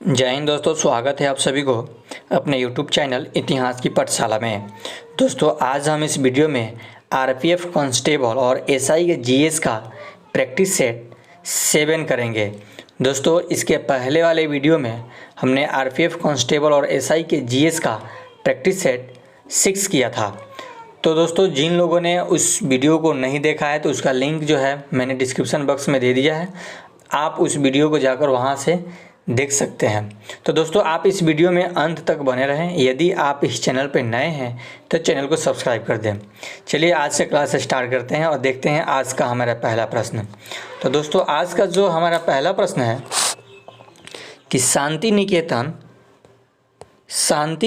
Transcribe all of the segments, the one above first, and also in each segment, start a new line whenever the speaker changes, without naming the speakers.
जय हिंद दोस्तों, स्वागत है आप सभी को अपने YouTube चैनल इतिहास की पाठशाला में। दोस्तों आज हम इस वीडियो में आरपीएफ कांस्टेबल और एसआई के जीएस का प्रैक्टिस सेट 7 करेंगे। दोस्तों इसके पहले वाले वीडियो में हमने आरपीएफ कांस्टेबल और एसआई के जीएस का प्रैक्टिस सेट 6 किया था। तो दोस्तों जिन लोगों ने उस वीडियो को नहीं देखा है तो उसका लिंक जो है मैंने डिस्क्रिप्शन बॉक्स में दे दिया है, आप उस वीडियो को जाकर वहां से देख सकते हैं। तो दोस्तों आप इस वीडियो में अंत तक बने रहें। यदि आप इस चैनल पर नए हैं तो चैनल को सब्सक्राइब कर दें। चलिए आज से क्लास स्टार्ट करते हैं और देखते हैं आज का हमारा पहला प्रश्न। तो दोस्तों आज का जो हमारा पहला प्रश्न है कि शांति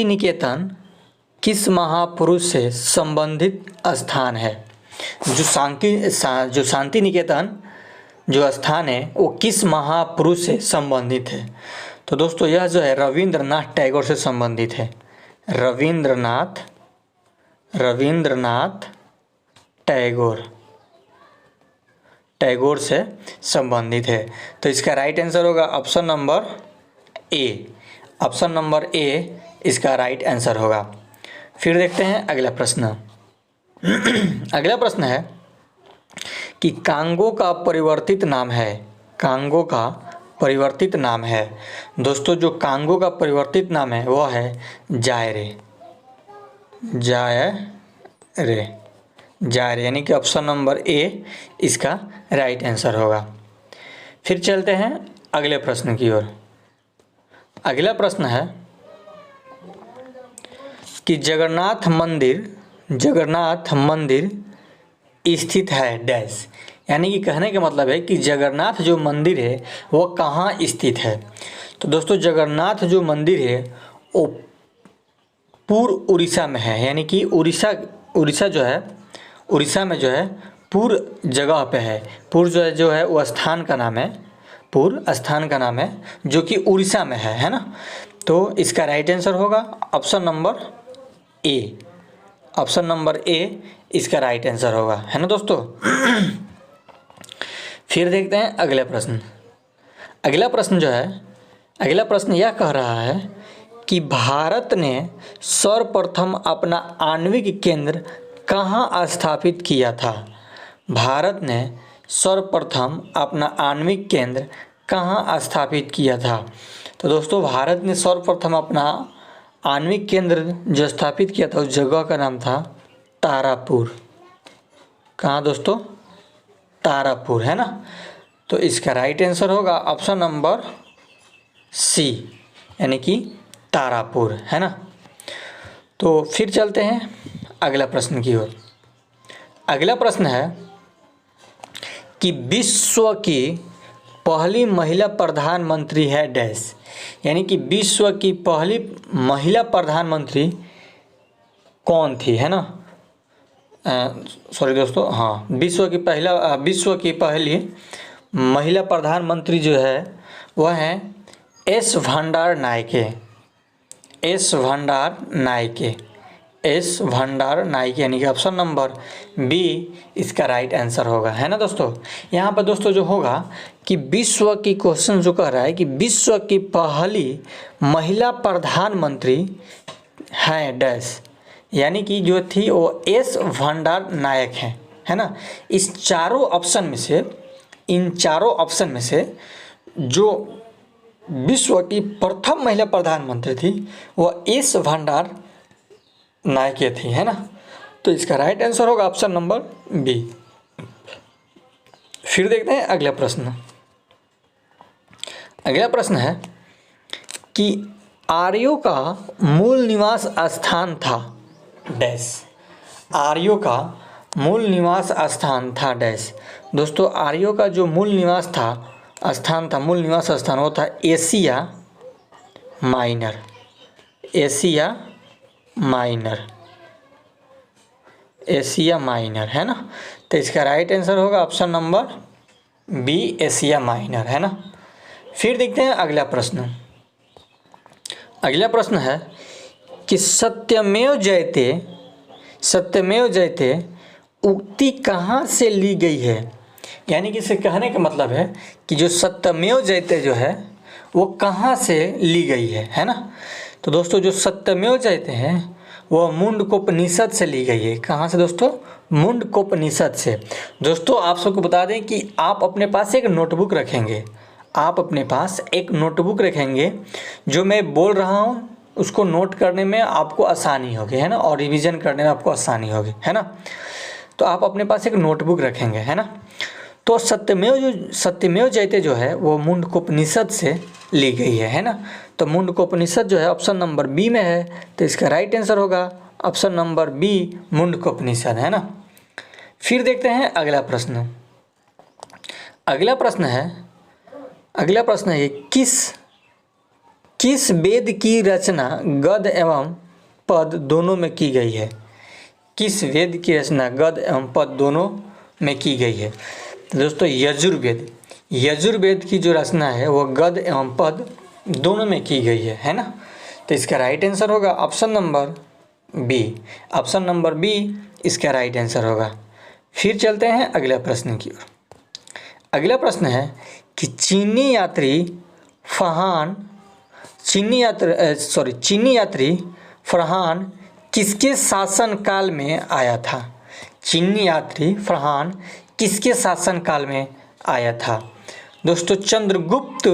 निकेतन किस महापुरुष से संबंधित स्थान है। जो शांति निकेतन जो स्थान है वो किस महापुरुष से संबंधित है। तो दोस्तों यह जो है रविंद्रनाथ टैगोर से संबंधित है। रविंद्रनाथ टैगोर से संबंधित है। तो इसका राइट आंसर होगा option number A. Option number A इसका राइट आंसर होगा। फिर देखते हैं अगला प्रश्न। अगला प्रश्न है कि कांगो का परिवर्तित नाम है। दोस्तों जो कांगो का परिवर्तित नाम है वह है जायरे, यानी कि ऑप्शन नंबर ए इसका राइट आंसर होगा। फिर चलते हैं अगले प्रश्न की ओर। अगला प्रश्न है कि जगन्नाथ मंदिर स्थित है डैश। यानी कि कहने का मतलब है कि जगन्नाथ जो मंदिर है वो कहाँ स्थित है। तो दोस्तों जगन्नाथ जो मंदिर है वो पूर्व उड़ीसा में है। यानी कि उड़ीसा में जो है पूर्व जगह पे है। पूर्व जो है वो स्थान का नाम है जो कि उड़ीसा में है ना। तो इसका राइट आंसर होगा option number A. Option number A इसका राइट आंसर होगा, है ना दोस्तों। फिर देखते हैं अगला प्रश्न। अगला प्रश्न यह कह रहा है कि भारत ने सर्वप्रथम अपना आणविक केंद्र कहाँ स्थापित किया था। भारत ने सर्वप्रथम अपना आणविक केंद्र कहाँ स्थापित किया था। तो दोस्तों भारत ने सर्वप्रथम अपना आणविक केंद्र जो स्थापित किया था उस जगह का नाम था तारापुर। कहाँ दोस्तों? तारापुर, है ना। तो इसका राइट आंसर होगा ऑप्शन नंबर सी, यानी कि तारापुर, है ना। तो फिर चलते हैं अगला प्रश्न की ओर। अगला प्रश्न है कि विश्व की पहली महिला प्रधानमंत्री है डैश। यानी कि विश्व की पहली महिला प्रधानमंत्री कौन थी, है ना। सॉरी दोस्तों, हाँ, विश्व की पहली महिला प्रधानमंत्री जो है वह है एस भंडार नायके, यानी कि ऑप्शन नंबर बी इसका राइट आंसर होगा, है ना दोस्तों। यहाँ पर दोस्तों जो होगा कि विश्व की क्वेश्चन जो कह रहा है कि विश्व की पहली महिला प्रधानमंत्री है डैश। यानी कि जो थी वो एस भंडार नायक है ना। इन चारों ऑप्शन में से जो विश्व की प्रथम महिला प्रधानमंत्री थी वह एस भंडार नायके थी, है ना। तो इसका राइट आंसर होगा ऑप्शन नंबर बी। फिर देखते हैं अगला प्रश्न। अगला प्रश्न है कि आर्यों का मूल निवास स्थान था डैश। आर्यों का मूल निवास स्थान था डैश। दोस्तों आर्यों का जो मूल निवास स्थान वो था एशिया माइनर, है ना। तो इसका राइट आंसर होगा option number B Asia Minor, है ना। फिर देखते हैं अगला प्रश्न। अगला प्रश्न है कि सत्यमेव जयते उक्ति कहाँ से ली गई है। यानी कि इसे कहने का मतलब है कि जो सत्यमेव जयते जो है वो कहाँ से ली गई है ना। तो दोस्तों जो सत्यमेव जयते हैं वो मुंडकोपनिषद से ली गई है। कहाँ से दोस्तों? मुंडकोपनिषद से। दोस्तों आप सबको बता दें कि आप अपने पास एक नोटबुक रखेंगे, आप अपने पास एक नोटबुक रखेंगे, जो मैं बोल रहा हूँ उसको नोट करने में आपको आसानी होगी, है ना, और रिवीजन करने में आपको आसानी होगी, है ना। तो आप अपने पास एक नोटबुक रखेंगे, है ना। तो सत्यमेव जयते जो है वो मुंडकोपनिषद से ली गई है ना। तो मुंडकोपनिषद जो है ऑप्शन नंबर बी में है, तो इसका राइट आंसर होगा ऑप्शन नंबर बी, मुंडकोपनिषद, है ना। फिर देखते हैं अगला प्रश्न। अगला प्रश्न है किस वेद की रचना गद्य एवं पद दोनों में की गई है? किस वेद की रचना गद्य एवं पद दोनों में की गई है? तो दोस्तों यजुर्वेद की जो रचना है वो गद्य एवं पद दोनों में की गई है ना। तो इसका राइट आंसर होगा option number B, option number B इसका राइट आंसर होगा। फिर चलते हैं अगले प्रश्न की ओर। अगला प्रश्न है कि चीनी यात्री फरहान किसके शासन काल में आया था? चीनी यात्री फरहान किसके शासन काल में आया था? दोस्तों चंद्रगुप्त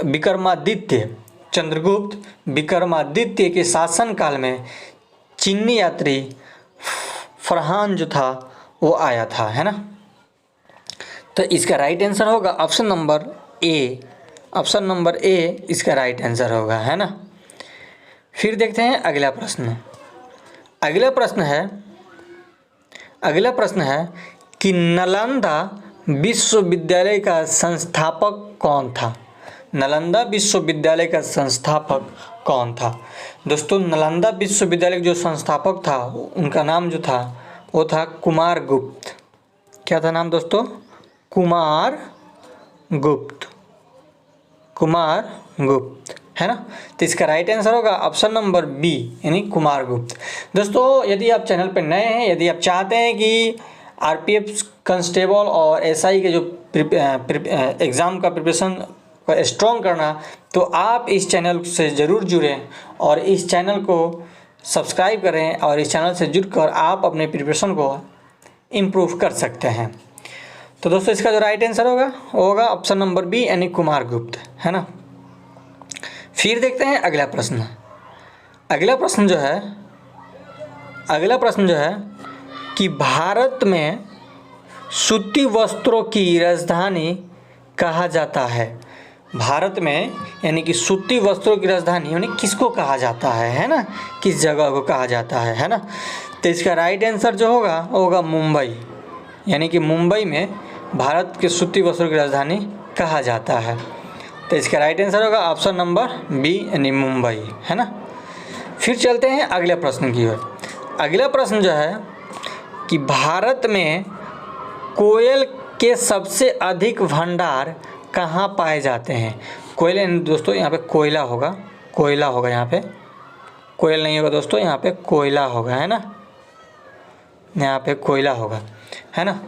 विक्रमादित्य के शासन काल में चीनी यात्री फरहान जो था वो आया था, है ना। तो इसका राइट आंसर होगा option number A, option number A इसका राइट आंसर होगा, है ना। फिर देखते हैं अगला प्रश्न। अगला प्रश्न है कि नालंदा विश्वविद्यालय का संस्थापक कौन था? नालंदा विश्वविद्यालय का संस्थापक कौन था? दोस्तों नालंदा विश्वविद्यालय का जो संस्थापक था उनका नाम जो था वो था कुमारगुप्त। क्या था नाम दोस्तों? कुमारगुप्त, है ना। तो इसका राइट आंसर होगा ऑप्शन नंबर बी यानी कुमारगुप्त। दोस्तों यदि आप चैनल पर नए हैं, यदि आप चाहते हैं कि आरपीएफ कांस्टेबल और एसआई के जो एग्ज़ाम का प्रिपरेशन को स्ट्रॉन्ग करना, तो आप इस चैनल से ज़रूर जुड़ें और इस चैनल को सब्सक्राइब करें और इस चैनल से जुड़कर आप अपने प्रिपरेशन को इम्प्रूव कर सकते हैं। तो दोस्तों इसका जो राइट आंसर होगा ऑप्शन नंबर बी यानी कुमारगुप्त, है ना। फिर देखते हैं अगला प्रश्न। अगला प्रश्न जो है कि भारत में सूती वस्त्रों की राजधानी कहा जाता है। भारत में यानी कि सूती वस्त्रों की राजधानी यानी किसको कहा जाता है ना, किस जगह को कहा जाता है ना। तो इसका राइट आंसर जो होगा मुंबई, यानी कि मुंबई में भारत के सूती वस्त्रों की राजधानी कहा जाता है। तो इसका राइट आंसर होगा ऑप्शन नंबर बी यानी मुंबई, है ना। फिर चलते हैं अगले प्रश्न की ओर। अगला प्रश्न जो है कि भारत में कोयल के सबसे अधिक भंडार कहाँ पाए जाते हैं? कोयल दोस्तों यहाँ पे कोयला होगा यहाँ पे, कोयल नहीं होगा दोस्तों, यहाँ पे कोयला होगा, है ना, यहाँ पे कोयला होगा, है ना।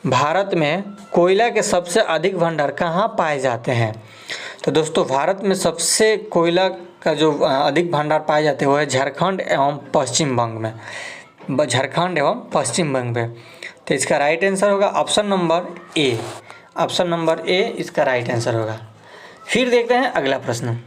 भारत में कोयला के सबसे अधिक भंडार कहाँ पाए जाते हैं? तो दोस्तों भारत में सबसे कोयला का जो अधिक भंडार पाए जाते हैं वो है झारखंड एवं पश्चिम बंग में, में। तो इसका राइट आंसर होगा option number A, option number A इसका राइट आंसर होगा। फिर देखते हैं अगला प्रश्न।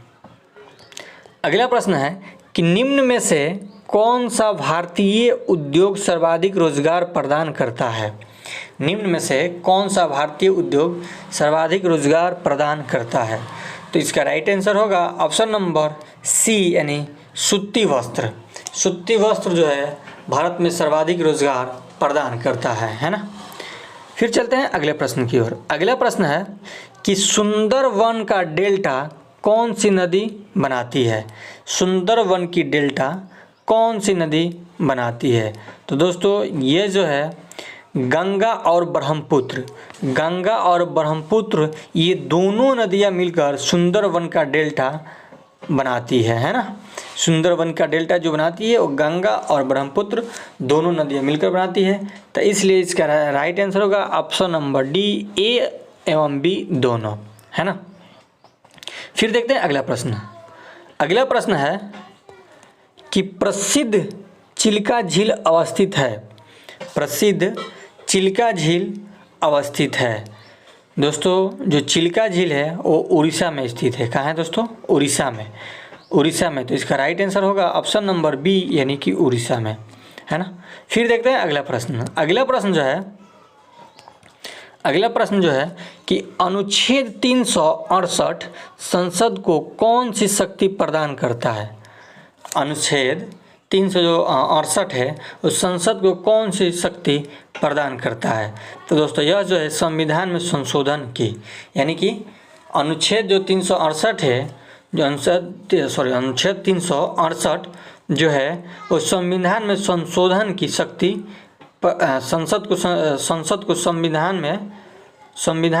अगला प्रश्न है कि निम्न में से कौन सा भारतीय उद्योग सर्वाधिक रोजगार प्रदान करता है? निम्न में से कौन सा भारतीय उद्योग सर्वाधिक रोजगार प्रदान करता है? तो इसका राइट आंसर होगा ऑप्शन नंबर सी यानी सूती वस्त्र। सूती वस्त्र जो है भारत में सर्वाधिक रोजगार प्रदान करता है ना। फिर चलते हैं अगले प्रश्न की ओर। अगला प्रश्न है कि सुंदरवन का डेल्टा कौन सी नदी बनाती है? सुंदरवन की डेल्टा कौन सी नदी बनाती है? तो दोस्तों ये जो है गंगा और ब्रह्मपुत्र ये दोनों नदियाँ मिलकर सुंदरवन का डेल्टा बनाती है ना। सुंदरवन का डेल्टा जो बनाती है वो गंगा और ब्रह्मपुत्र दोनों नदियाँ मिलकर बनाती है। तो इसलिए इसका राइट आंसर होगा ऑप्शन नंबर डी, ए एवं बी दोनों, है ना। फिर देखते हैं अगला प्रश्न। अगला प्रश्न है कि प्रसिद्ध चिल्का झील अवस्थित है। प्रसिद्ध चिल्का झील अवस्थित है। दोस्तों जो चिल्का झील है वो उड़ीसा में स्थित है। कहाँ है दोस्तों? उड़ीसा में। उड़ीसा में, तो इसका राइट आंसर होगा ऑप्शन नंबर बी यानी कि उड़ीसा में, है ना। फिर देखते हैं अगला प्रश्न। अगला प्रश्न जो है कि अनुच्छेद 368 संसद को कौन सी शक्ति प्रदान करता है? अनुच्छेद 368 है उस संसद को कौन सी शक्ति प्रदान करता है? तो दोस्तों यह जो है संविधान में संशोधन की, यानी कि अनुच्छेद जो 368 है, जो अनुच्छेद 368 जो है वो संविधान में संशोधन की शक्ति संसद को संविधान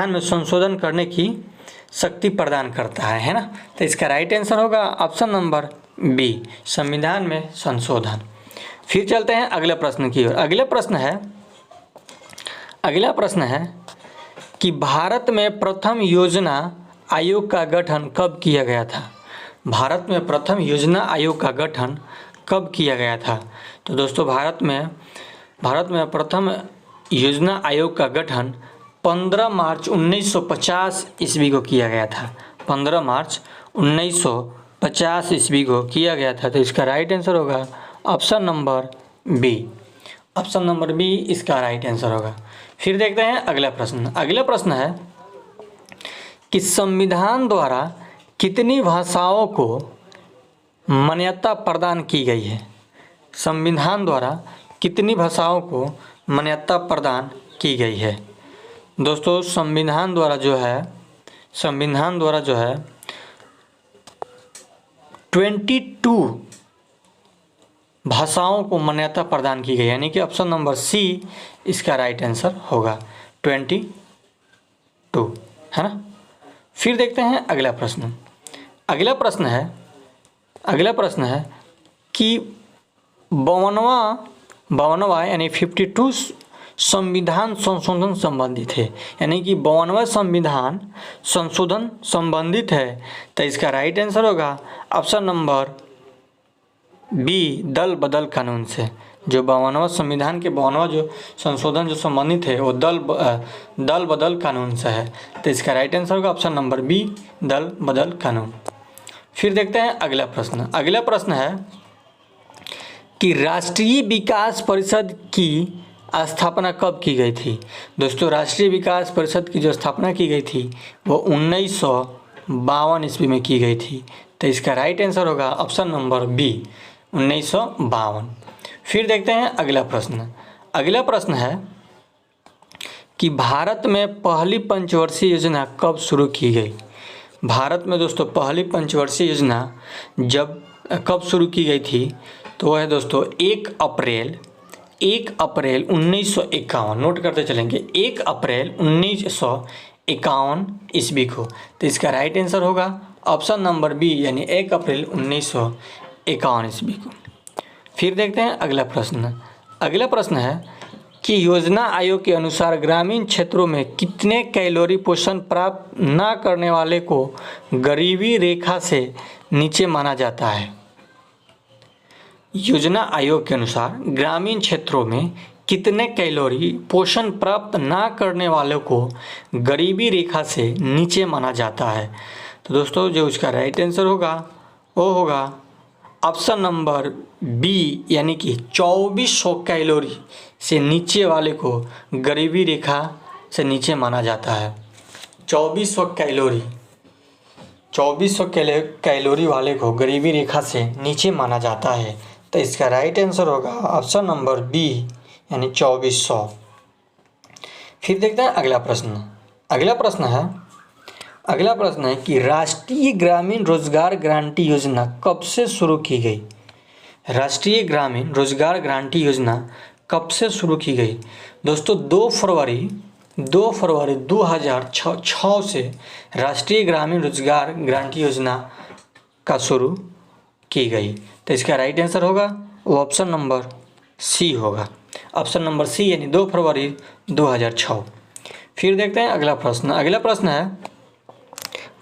में संशोधन करने की शक्ति प्रदान करता है ना। तो इसका राइट आंसर होगा ऑप्शन नंबर बी, संविधान में संशोधन। फिर चलते हैं अगले प्रश्न की ओर। अगला प्रश्न है कि भारत में प्रथम योजना आयोग का गठन कब किया गया था? भारत में प्रथम योजना आयोग का गठन कब किया गया था? तो दोस्तों भारत में प्रथम योजना आयोग का गठन 15 मार्च 1950 ईस्वी को किया गया था। 15 मार्च 1950 ईस्वी को किया गया था। तो इसका राइट आंसर होगा option number B. Option number B इसका राइट आंसर होगा। फिर देखते हैं अगला प्रश्न। अगला प्रश्न है कि संविधान द्वारा कितनी भाषाओं को मान्यता प्रदान की गई है? संविधान द्वारा कितनी भाषाओं को मान्यता प्रदान की गई है? दोस्तों संविधान द्वारा जो है 22 भाषाओं को मान्यता प्रदान की गई, यानी कि ऑप्शन नंबर सी इसका राइट आंसर होगा 22, है ना। फिर देखते हैं अगला प्रश्न। अगला प्रश्न है कि 52वां यानी 52 संविधान संशोधन संबंधित है, यानी कि 52वां संविधान संशोधन संबंधित है। तो इसका राइट आंसर होगा ऑप्शन नंबर बी, दल बदल कानून से। जो 52वां संविधान के 52वां जो संशोधन जो संबंधित है वो दल बदल कानून से है। तो इसका राइट आंसर होगा ऑप्शन नंबर बी, दल बदल कानून। फिर देखते हैं अगला प्रश्न। अगला प्रश्न है कि राष्ट्रीय विकास परिषद की स्थापना कब की गई थी? दोस्तों राष्ट्रीय विकास परिषद की जो स्थापना की गई थी वो 1952 ईस्वी में की गई थी। तो इसका राइट आंसर होगा ऑप्शन नंबर बी, 1952। फिर देखते हैं अगला प्रश्न। अगला प्रश्न है कि भारत में पहली पंचवर्षीय योजना कब शुरू की गई? भारत में दोस्तों पहली पंचवर्षीय योजना जब कब शुरू की गई थी? तो वह है दोस्तों 1 अप्रैल 1951। नोट करते चलेंगे, 1 अप्रैल 1951 ईस्वी को। तो इसका राइट आंसर होगा ऑप्शन नंबर बी, यानी 1 अप्रैल 1951 ईस्वी को। फिर देखते हैं अगला प्रश्न। अगला प्रश्न है कि योजना आयोग के अनुसार ग्रामीण क्षेत्रों में कितने कैलोरी पोषण प्राप्त न करने वाले को गरीबी रेखा से नीचे माना जाता है? योजना आयोग के अनुसार ग्रामीण क्षेत्रों में कितने कैलोरी पोषण प्राप्त न करने वालों को गरीबी रेखा से नीचे माना जाता है? तो दोस्तों जो उसका राइट आंसर होगा वो होगा ऑप्शन नंबर बी, यानी कि 2400 कैलोरी से नीचे वाले को गरीबी रेखा से नीचे माना जाता है। 2400 कैलोरी वाले को गरीबी रेखा से नीचे माना जाता है। तो इसका राइट आंसर होगा ऑप्शन नंबर बी, यानी 2400। फिर देखते हैं अगला प्रश्न। अगला प्रश्न है कि राष्ट्रीय ग्रामीण रोजगार गारंटी योजना कब से शुरू की गई? राष्ट्रीय ग्रामीण रोजगार गारंटी योजना कब से शुरू की गई? दोस्तों 2 फरवरी 2006 से राष्ट्रीय ग्रामीण रोजगार गारंटी योजना का शुरू की गई। तो इसका राइट आंसर होगा वो ऑप्शन नंबर सी होगा। ऑप्शन नंबर सी, यानी 2 फरवरी 2006। फिर देखते हैं अगला प्रश्न। अगला प्रश्न है,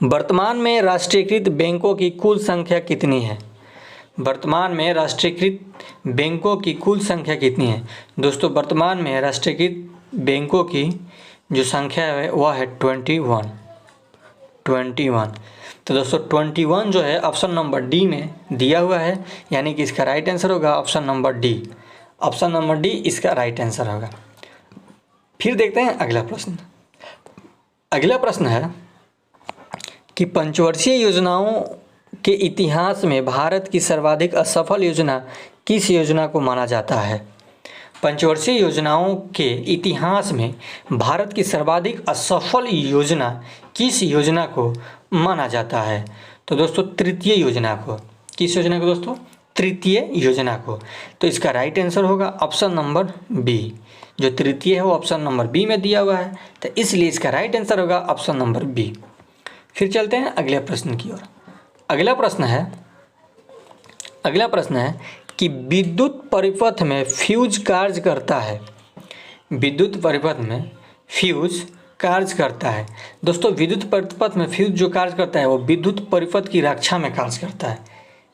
वर्तमान में राष्ट्रीयकृत बैंकों की कुल संख्या कितनी है? वर्तमान में राष्ट्रीयकृत बैंकों की कुल संख्या कितनी है? दोस्तों वर्तमान में राष्ट्रीयकृत बैंकों की जो संख्या है वह है 21। तो दोस्तों 21 जो है ऑप्शन नंबर डी में दिया हुआ है, यानी कि इसका राइट आंसर होगा option number D. Option number D इसका राइट आंसर होगा। फिर देखते हैं अगला प्रश्न। अगला प्रश्न है कि पंचवर्षीय योजनाओं के इतिहास में भारत की सर्वाधिक असफल योजना किस योजना को माना जाता है? पंचवर्षीय योजनाओं के इतिहास में भारत की सर्वाधिक असफल योजना किस योजना को माना जाता है? तो दोस्तों तृतीय योजना को। किस योजना को दोस्तों? तृतीय योजना को। तो इसका राइट आंसर होगा ऑप्शन नंबर बी। जो तृतीय है वो ऑप्शन नंबर बी में दिया हुआ है, तो इसलिए इसका राइट आंसर होगा ऑप्शन नंबर बी। फिर चलते हैं अगले प्रश्न की ओर। अगला प्रश्न है कि विद्युत परिपथ में फ्यूज कार्य करता है। विद्युत परिपथ में फ्यूज कार्य करता है। दोस्तों विद्युत परिपथ में फ्यूज जो कार्य करता है वो विद्युत परिपथ की रक्षा में कार्य करता है।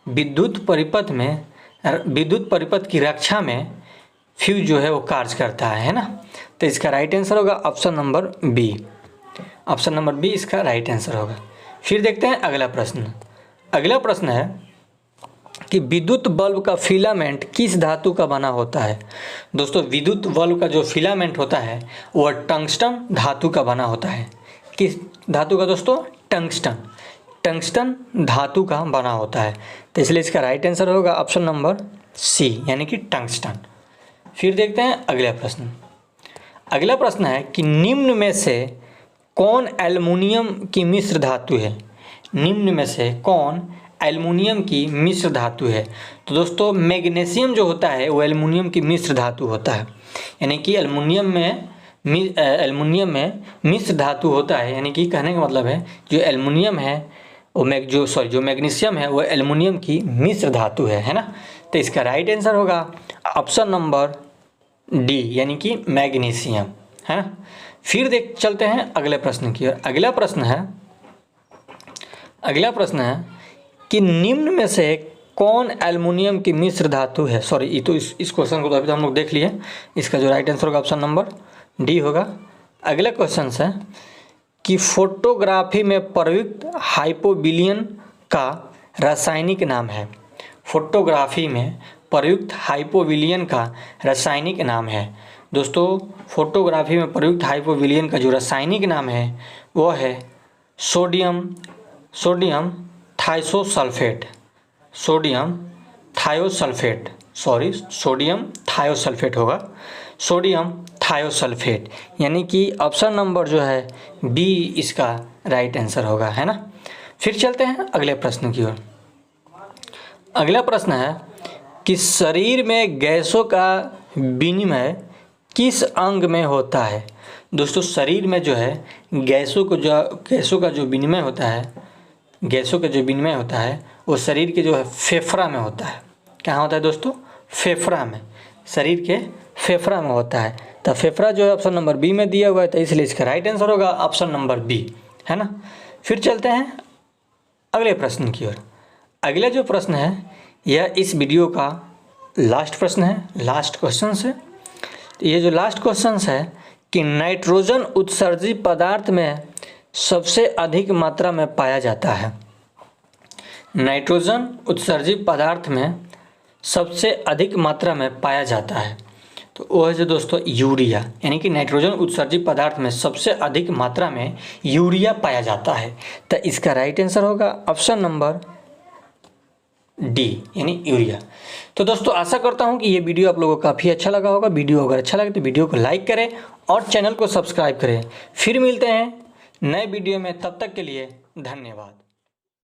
विद्युत परिपथ की रक्षा में फ्यूज जो है वो कार्य करता है ना। तो इसका राइट आंसर होगा option number B. Option number B इसका राइट आंसर होगा। फिर देखते हैं अगला प्रश्न। अगला प्रश्न है कि विद्युत बल्ब का फिलामेंट किस धातु का बना होता है? दोस्तों विद्युत बल्ब का जो फिलामेंट होता है वह टंगस्टन धातु का बना होता है। किस धातु का दोस्तों? टंगस्टन धातु का बना होता है। तो इसलिए इसका राइट आंसर होगा ऑप्शन नंबर सी, यानी कि टंगस्टन। फिर देखते हैं अगला प्रश्न। अगला प्रश्न है कि निम्न में से कौन एल्युमिनियम की मिश्र धातु है? निम्न में से कौन एल्युमिनियम की मिश्र धातु है? तो दोस्तों मैग्नीशियम जो होता है वो एल्युमिनियम की मिश्र धातु होता है, यानी कि एल्युमिनियम में मिश्र धातु होता है। यानी कि कहने का मतलब है जो एल्युमिनियम है वो जो मैग्नीशियम है वो एल्युमिनियम की मिश्र धातु है ना। तो इसका राइट आंसर होगा ऑप्शन नंबर डी, यानी कि मैग्नीशियम है ना। फिर चलते हैं अगले प्रश्न की ओर। अगला प्रश्न है कि निम्न में से कौन एल्युमिनियम की मिश्र धातु है? सॉरी, ये तो इस क्वेश्चन को तो अभी तो हम लोग देख लिए। इसका जो राइट आंसर होगा ऑप्शन नंबर डी होगा। अगला क्वेश्चन है कि फोटोग्राफी में प्रयुक्त हाइपोविलियन का रासायनिक नाम है। फोटोग्राफी में प्रयुक्त हाइपोविलियन का रासायनिक नाम है। दोस्तों फोटोग्राफी में प्रयुक्त हाइपोविलियन का जो रासायनिक नाम है वो है सोडियम थायोसल्फेट। सोडियम थायोसल्फेट, यानी कि ऑप्शन नंबर जो है बी इसका राइट आंसर होगा, है ना। फिर चलते हैं अगले प्रश्न की ओर। अगला प्रश्न है कि शरीर में गैसों का विनिमय किस अंग में होता है? दोस्तों शरीर में जो है गैसों का जो विनिमय होता है वो शरीर के जो है फेफड़ा में होता है। कहाँ होता है दोस्तों? फेफड़ा में, शरीर के फेफड़ा में होता है। तो फेफड़ा जो है ऑप्शन नंबर बी में दिया हुआ है, तो इसलिए इसका राइट आंसर होगा ऑप्शन नंबर बी, है ना। फिर चलते हैं अगले प्रश्न की ओर। अगला जो प्रश्न है यह इस वीडियो का लास्ट प्रश्न है, लास्ट क्वेश्चन है। ये जो लास्ट क्वेश्चन है कि नाइट्रोजन उत्सर्जित पदार्थ में सबसे अधिक मात्रा में पाया जाता है। नाइट्रोजन उत्सर्जित पदार्थ में सबसे अधिक मात्रा में पाया जाता है तो वो है जो दोस्तों यूरिया, यानी कि नाइट्रोजन उत्सर्जित पदार्थ में सबसे अधिक मात्रा में यूरिया पाया जाता है। तो इसका राइट आंसर होगा ऑप्शन नंबर डी, यानी यूरिया। तो दोस्तों आशा करता हूं कि ये वीडियो आप लोगों को काफ़ी अच्छा लगा होगा। वीडियो अगर अच्छा लगे तो वीडियो को लाइक करें और चैनल को सब्सक्राइब करें। फिर मिलते हैं नए वीडियो में, तब तक के लिए धन्यवाद।